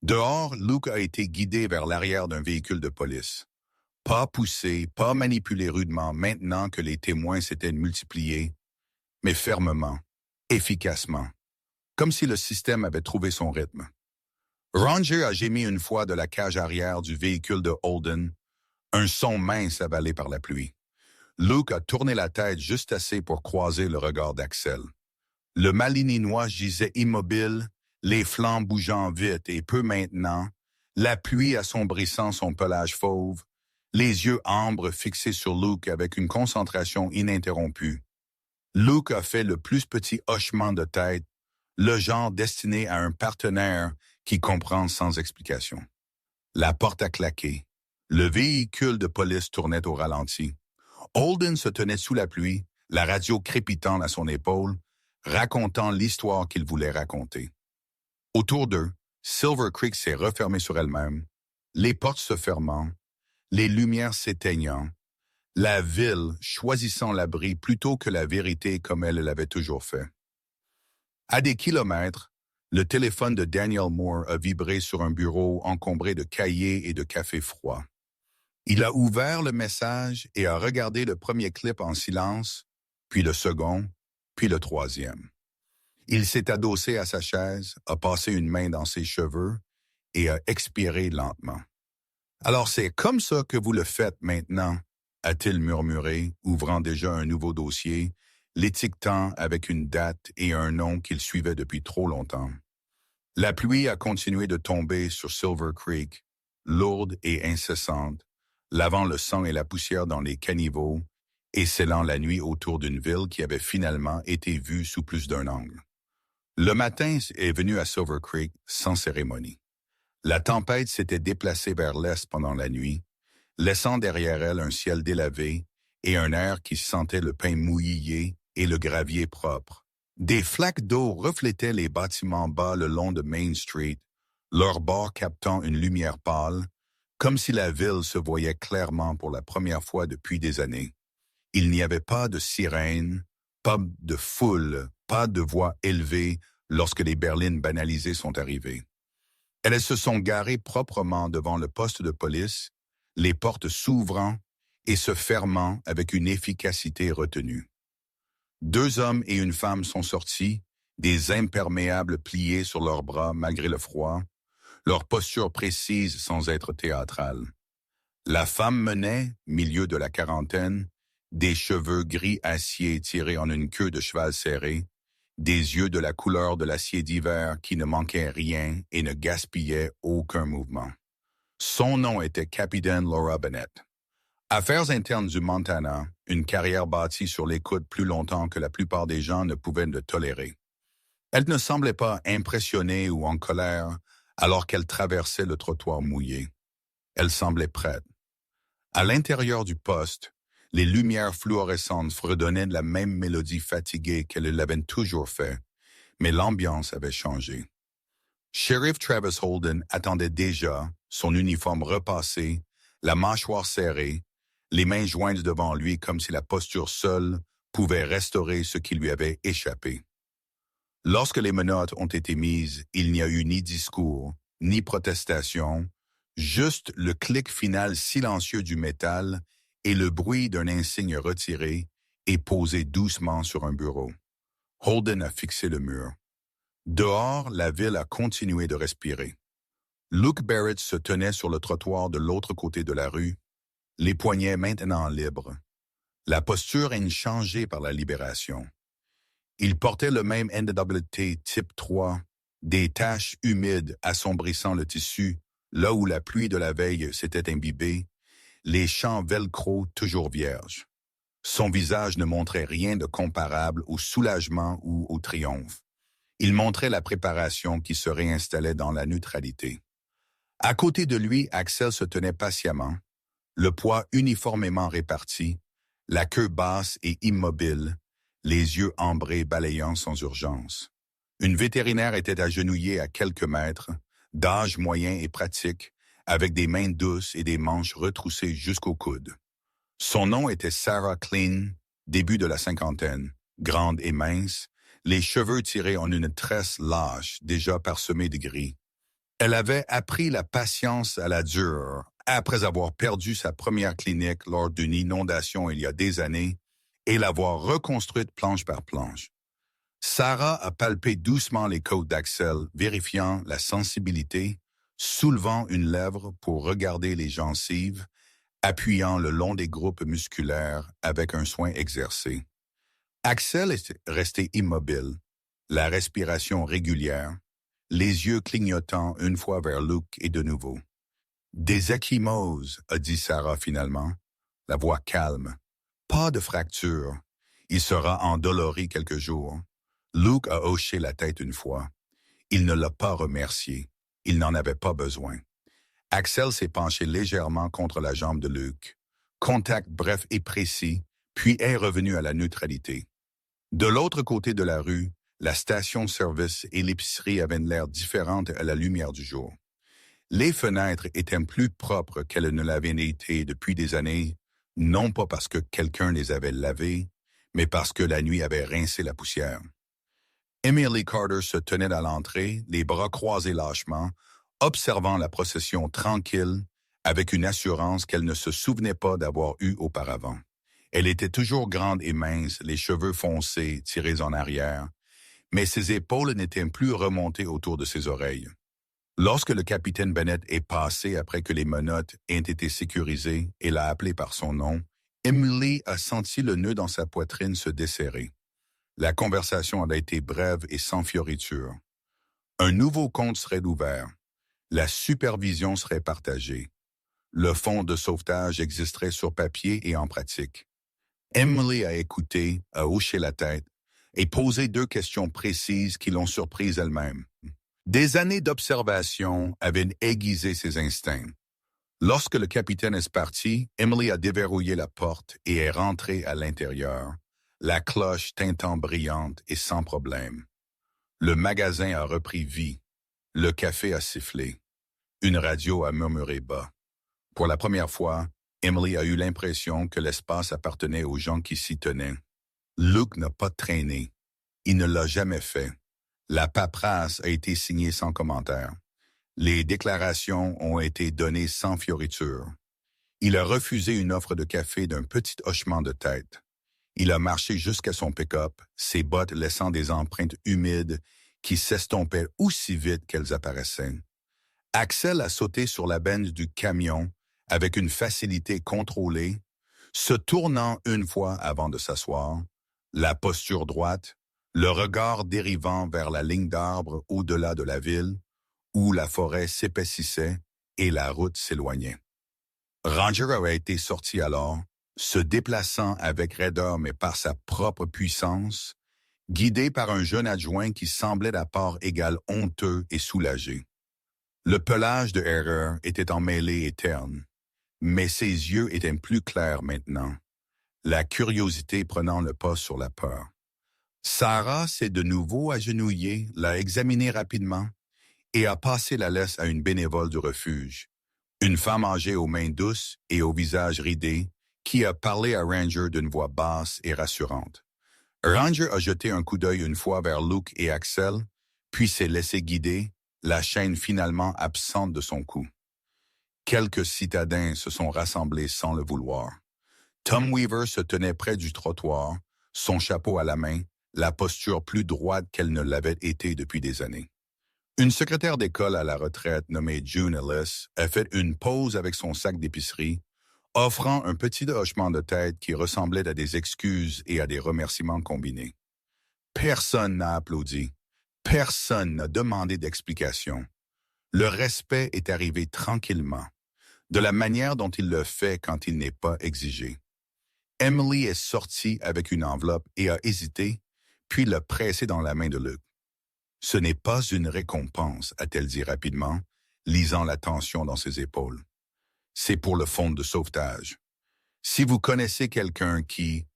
A: Dehors, Luke a été guidé vers l'arrière d'un véhicule de police. Pas poussé, pas manipulé rudement maintenant que les témoins s'étaient multipliés, mais fermement, efficacement, comme si le système avait trouvé son rythme. Ranger a gémi une fois de la cage arrière du véhicule de Holden, un son mince avalé par la pluie. Luke a tourné la tête juste assez pour croiser le regard d'Axel. Le Malinois gisait immobile, les flancs bougeant vite et peu maintenant, la pluie assombrissant son pelage fauve, les yeux ambres fixés sur Luke avec une concentration ininterrompue. Luke a fait le plus petit hochement de tête, le genre destiné à un partenaire qui comprend sans explication. La porte a claqué. Le véhicule de police tournait au ralenti. Holden se tenait sous la pluie, la radio crépitant à son épaule, racontant l'histoire qu'il voulait raconter. Autour d'eux, Silver Creek s'est refermée sur elle-même, les portes se fermant, les lumières s'éteignant, la ville choisissant l'abri plutôt que la vérité comme elle l'avait toujours fait. À des kilomètres, le téléphone de Daniel Moore a vibré sur un bureau encombré de cahiers et de café froid. Il a ouvert le message et a regardé le premier clip en silence, puis le second, puis le troisième. Il s'est adossé à sa chaise, a passé une main dans ses cheveux et a expiré lentement. Alors c'est comme ça que vous le faites maintenant, a-t-il murmuré, ouvrant déjà un nouveau dossier, l'étiquetant avec une date et un nom qu'il suivait depuis trop longtemps. La pluie a continué de tomber sur Silver Creek, lourde et incessante, lavant le sang et la poussière dans les caniveaux et scellant la nuit autour d'une ville qui avait finalement été vue sous plus d'un angle. Le matin est venu à Silver Creek sans cérémonie. La tempête s'était déplacée vers l'est pendant la nuit, laissant derrière elle un ciel délavé et un air qui sentait le pain mouillé et le gravier propre. Des flaques d'eau reflétaient les bâtiments bas le long de Main Street, leur bord captant une lumière pâle, comme si la ville se voyait clairement pour la première fois depuis des années. Il n'y avait pas de sirène, pas de foule, pas de voix élevée lorsque les berlines banalisées sont arrivées. Elles se sont garées proprement devant le poste de police, les portes s'ouvrant et se fermant avec une efficacité retenue. 2 hommes et une femme sont sortis, des imperméables pliés sur leurs bras malgré le froid, leur posture précise sans être théâtrale. La femme menait, milieu de la quarantaine, des cheveux gris acier tirés en une queue de cheval serrée, des yeux de la couleur de l'acier d'hiver qui ne manquaient rien et ne gaspillaient aucun mouvement. Son nom était Capitaine Laura Bennett. Affaires internes du Montana, une carrière bâtie sur l'écoute plus longtemps que la plupart des gens ne pouvaient le tolérer. Elle ne semblait pas impressionnée ou en colère alors qu'elle traversait le trottoir mouillé. Elle semblait prête. À l'intérieur du poste, les lumières fluorescentes fredonnaient de la même mélodie fatiguée qu'elles l'avaient toujours fait, mais l'ambiance avait changé. Sheriff Travis Holden attendait déjà, son uniforme repassé, la mâchoire serrée, les mains jointes devant lui comme si la posture seule pouvait restaurer ce qui lui avait échappé. Lorsque les menottes ont été mises, il n'y a eu ni discours, ni protestation, juste le clic final silencieux du métal et le bruit d'un insigne retiré et posé doucement sur un bureau. Holden a fixé le mur. Dehors, la ville a continué de respirer. Luke Barrett se tenait sur le trottoir de l'autre côté de la rue, les poignets maintenant libres. La posture inchangée par la libération. Il portait le même NWT type 3, des taches humides assombrissant le tissu, là où la pluie de la veille s'était imbibée, les champs velcro toujours vierges. Son visage ne montrait rien de comparable au soulagement ou au triomphe. Il montrait la préparation qui se réinstallait dans la neutralité. À côté de lui, Axel se tenait patiemment, le poids uniformément réparti, la queue basse et immobile, les yeux ambrés balayant sans urgence. Une vétérinaire était agenouillée à quelques mètres, d'âge moyen et pratique, avec des mains douces et des manches retroussées jusqu'au coude. Son nom était Sarah Clean, début de la cinquantaine, grande et mince, les cheveux tirés en une tresse lâche, déjà parsemée de gris. Elle avait appris la patience à la dure, après avoir perdu sa première clinique lors d'une inondation il y a des années, et l'avoir reconstruite planche par planche. Sarah a palpé doucement les côtes d'Axel, vérifiant la sensibilité, soulevant une lèvre pour regarder les gencives, appuyant le long des groupes musculaires avec un soin exercé. Axel est resté immobile, la respiration régulière, les yeux clignotant une fois vers Luke et de nouveau. « Des ecchymoses », a dit Sarah finalement, la voix calme. « Pas de fracture. Il sera endolori quelques jours. » Luke a hoché la tête une fois. Il ne l'a pas remercié. Il n'en avait pas besoin. Axel s'est penché légèrement contre la jambe de Luke. Contact bref et précis, puis est revenu à la neutralité. De l'autre côté de la rue, la station-service et l'épicerie avaient l'air différentes à la lumière du jour. Les fenêtres étaient plus propres qu'elles ne l'avaient été depuis des années, non pas parce que quelqu'un les avait lavées, mais parce que la nuit avait rincé la poussière. Emily Carter se tenait à l'entrée, les bras croisés lâchement, observant la procession tranquille, avec une assurance qu'elle ne se souvenait pas d'avoir eue auparavant. Elle était toujours grande et mince, les cheveux foncés, tirés en arrière, mais ses épaules n'étaient plus remontées autour de ses oreilles. Lorsque le capitaine Bennett est passé après que les menottes aient été sécurisées et l'a appelé par son nom, Emily a senti le nœud dans sa poitrine se desserrer. La conversation a été brève et sans fioriture. Un nouveau compte serait ouvert. La supervision serait partagée. Le fonds de sauvetage existerait sur papier et en pratique. Emily a écouté, a hoché la tête et posé 2 questions précises qui l'ont surprise elle-même. Des années d'observation avaient aiguisé ses instincts. Lorsque le capitaine est parti, Emily a déverrouillé la porte et est rentrée à l'intérieur, la cloche tintant brillante et sans problème. Le magasin a repris vie. Le café a sifflé. Une radio a murmuré bas. Pour la première fois, Emily a eu l'impression que l'espace appartenait aux gens qui s'y tenaient. Luke n'a pas traîné. Il ne l'a jamais fait. La paperasse a été signée sans commentaire. Les déclarations ont été données sans fioriture. Il a refusé une offre de café d'un petit hochement de tête. Il a marché jusqu'à son pick-up, ses bottes laissant des empreintes humides qui s'estompaient aussi vite qu'elles apparaissaient. Axel a sauté sur la benne du camion avec une facilité contrôlée, se tournant une fois avant de s'asseoir, la posture droite, le regard dérivant vers la ligne d'arbres au-delà de la ville, où la forêt s'épaississait et la route s'éloignait. Ranger avait été sorti alors, se déplaçant avec raideur mais par sa propre puissance, guidé par un jeune adjoint qui semblait à part égale honteux et soulagé. Le pelage de Erreur était emmêlé et terne, mais ses yeux étaient plus clairs maintenant, la curiosité prenant le pas sur la peur. Sarah s'est de nouveau agenouillée, l'a examiné rapidement et a passé la laisse à une bénévole du refuge, une femme âgée aux mains douces et au visage ridé, qui a parlé à Ranger d'une voix basse et rassurante. Ranger a jeté un coup d'œil une fois vers Luke et Axel, puis s'est laissé guider, la chaîne finalement absente de son cou. Quelques citadins se sont rassemblés sans le vouloir. Tom Weaver se tenait près du trottoir, son chapeau à la main, la posture plus droite qu'elle ne l'avait été depuis des années. Une secrétaire d'école à la retraite nommée June Ellis a fait une pause avec son sac d'épicerie, offrant un petit hochement de tête qui ressemblait à des excuses et à des remerciements combinés. Personne n'a applaudi. Personne n'a demandé d'explication. Le respect est arrivé tranquillement, de la manière dont il le fait quand il n'est pas exigé. Emily est sortie avec une enveloppe et a hésité, puis l'a pressée dans la main de Luke. « Ce n'est pas une récompense », a-t-elle dit rapidement, lisant la tension dans ses épaules. « C'est pour le fonds de sauvetage. Si vous connaissez quelqu'un qui… »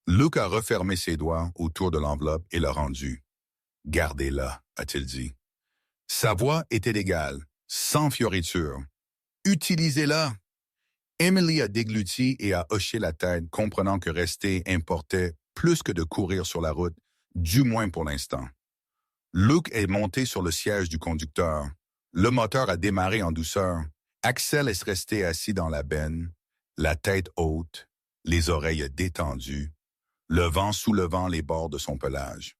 A: Luke a refermé ses doigts autour de l'enveloppe et l'a rendue. « Gardez-la », a-t-il dit. Sa voix était égale, sans fioriture. « Utilisez-la !» Emily a dégluti et a hoché la tête, comprenant que rester importait plus que de courir sur la route, du moins pour l'instant. Luke est monté sur le siège du conducteur. Le moteur a démarré en douceur. Axel est resté assis dans la benne, la tête haute, les oreilles détendues, le vent soulevant les bords de son pelage.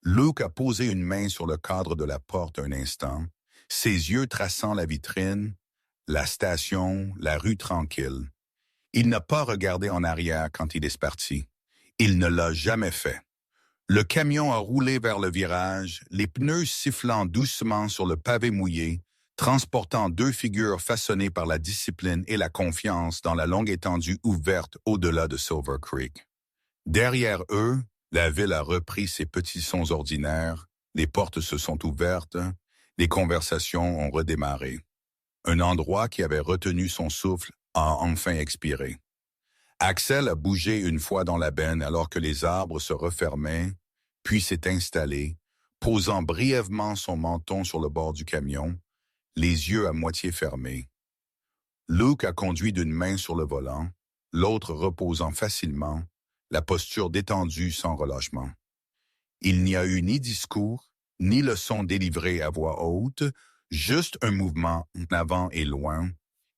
A: Luke a posé une main sur le cadre de la porte un instant, ses yeux traçant la vitrine, la station, la rue tranquille. Il n'a pas regardé en arrière quand il est parti. Il ne l'a jamais fait. Le camion a roulé vers le virage, les pneus sifflant doucement sur le pavé mouillé, transportant 2 figures façonnées par la discipline et la confiance dans la longue étendue ouverte au-delà de Silver Creek. Derrière eux, la ville a repris ses petits sons ordinaires, les portes se sont ouvertes, les conversations ont redémarré. Un endroit qui avait retenu son souffle a enfin expiré. Axel a bougé une fois dans la benne alors que les arbres se refermaient, puis s'est installé, posant brièvement son menton sur le bord du camion, les yeux à moitié fermés. Luke a conduit d'une main sur le volant, l'autre reposant facilement, la posture détendue sans relâchement. Il n'y a eu ni discours, ni leçon délivrée à voix haute, juste un mouvement en avant et loin,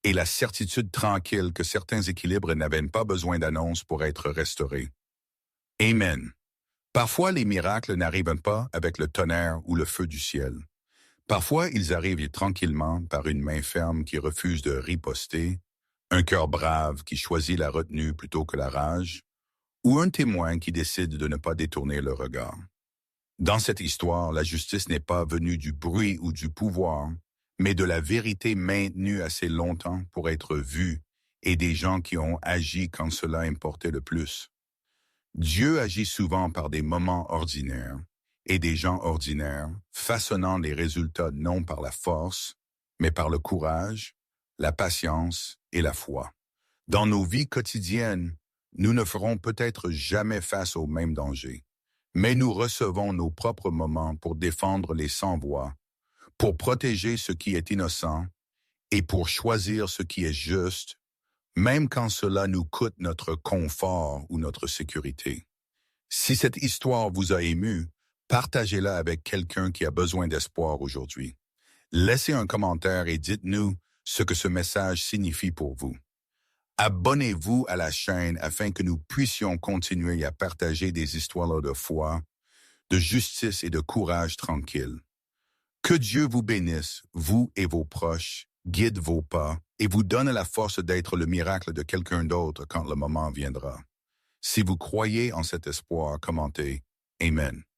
A: et la certitude tranquille que certains équilibres n'avaient pas besoin d'annonce pour être restaurés. Amen. Parfois, les miracles n'arrivent pas avec le tonnerre ou le feu du ciel. Parfois, ils arrivent tranquillement par une main ferme qui refuse de riposter, un cœur brave qui choisit la retenue plutôt que la rage, ou un témoin qui décide de ne pas détourner le regard. Dans cette histoire, la justice n'est pas venue du bruit ou du pouvoir, mais de la vérité maintenue assez longtemps pour être vue et des gens qui ont agi quand cela importait le plus. Dieu agit souvent par des moments ordinaires et des gens ordinaires, façonnant les résultats non par la force, mais par le courage, la patience et la foi. Dans nos vies quotidiennes, nous ne ferons peut-être jamais face aux mêmes dangers, mais nous recevons nos propres moments pour défendre les sans-voix, pour protéger ce qui est innocent et pour choisir ce qui est juste, même quand cela nous coûte notre confort ou notre sécurité. Si cette histoire vous a ému, partagez-la avec quelqu'un qui a besoin d'espoir aujourd'hui. Laissez un commentaire et dites-nous ce que ce message signifie pour vous. Abonnez-vous à la chaîne afin que nous puissions continuer à partager des histoires de foi, de justice et de courage tranquille. Que Dieu vous bénisse, vous et vos proches, guide vos pas et vous donne la force d'être le miracle de quelqu'un d'autre quand le moment viendra. Si vous croyez en cet espoir, commentez Amen.